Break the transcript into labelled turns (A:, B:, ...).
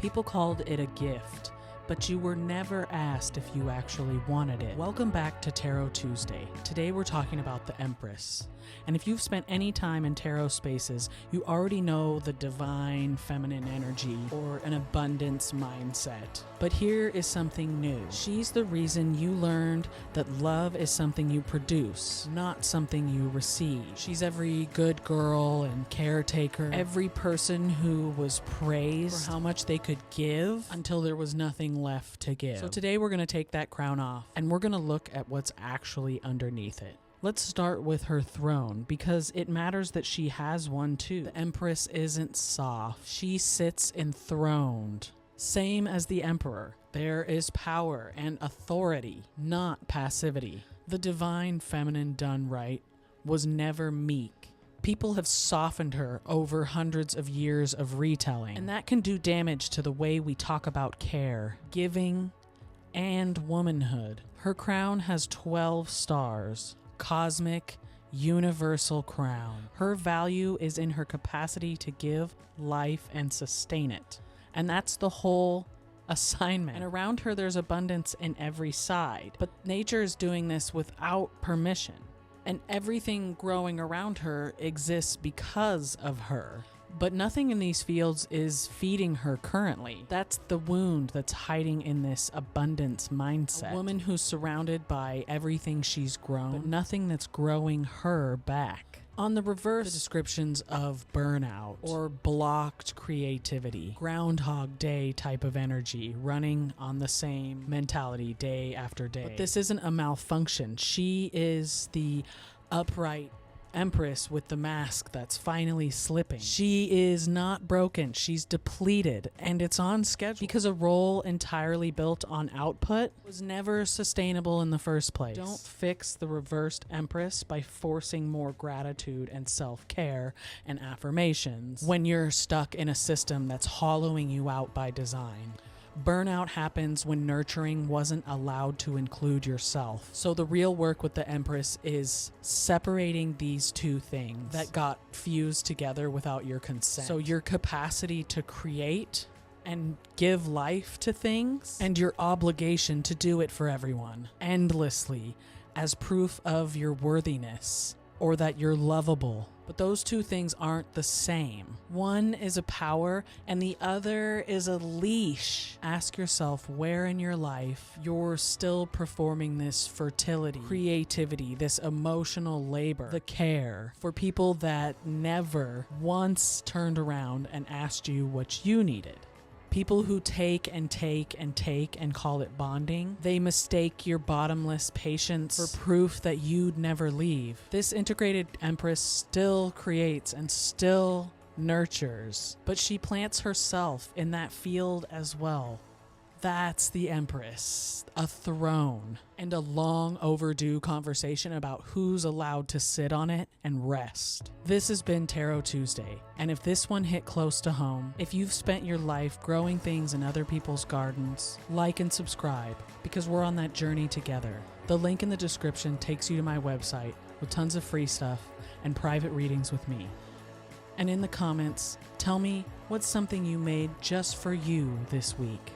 A: People called it a gift, but you were never asked if you actually wanted it. Welcome back to Tarot Tuesday. Today we're talking about the Empress. And if you've spent any time in tarot spaces, you already know the divine feminine energy or an abundance mindset. But here is something new. She's the reason you learned that love is something you produce, not something you receive. She's every good girl and caretaker, every person who was praised for how much they could give until there was nothing left to give. So today we're going to take that crown off and we're going to look at what's actually underneath it. Let's start with her throne, because it matters that she has one too. The Empress isn't soft. She sits enthroned. Same as the Emperor. There is power and authority, not passivity. The divine feminine done right was never meek. People have softened her over hundreds of years of retelling, and that can do damage to the way we talk about care, giving, and womanhood. Her crown has 12 stars. Cosmic, universal crown. Her value is in her capacity to give life and sustain it. And that's the whole assignment. And around her there's abundance in every side. But nature is doing this without permission. And everything growing around her exists because of her. But nothing in these fields is feeding her currently. That's the wound that's hiding in this abundance mindset. A woman who's surrounded by everything she's grown, but nothing that's growing her back. On the reverse, the descriptions of burnout or blocked creativity, Groundhog Day type of energy, running on the same mentality day after day. But this isn't a malfunction. She is the upright Empress with the mask that's finally slipping. She is not broken. She's depleted, and it's on schedule because a role entirely built on output was never sustainable in the first place. Don't fix the reversed Empress by forcing more gratitude and self-care and affirmations when you're stuck in a system that's hollowing you out by design. Burnout happens when nurturing wasn't allowed to include yourself. So the real work with the Empress is separating these two things that got fused together without your consent. So your capacity to create and give life to things, and your obligation to do it for everyone, endlessly, as proof of your worthiness, or that you're lovable. But those two things aren't the same. One is a power and the other is a leash. Ask yourself where in your life you're still performing this fertility, creativity, this emotional labor, the care for people that never once turned around and asked you what you needed. People who take and take and take and call it bonding, they mistake your bottomless patience for proof that you'd never leave. This integrated Empress still creates and still nurtures, but she plants herself in that field as well. That's the Empress, a throne, and a long overdue conversation about who's allowed to sit on it and rest. This has been Tarot Tuesday, and if this one hit close to home, if you've spent your life growing things in other people's gardens, like and subscribe, because we're on that journey together. The link in the description takes you to my website with tons of free stuff and private readings with me. And in the comments, tell me what's something you made just for you this week.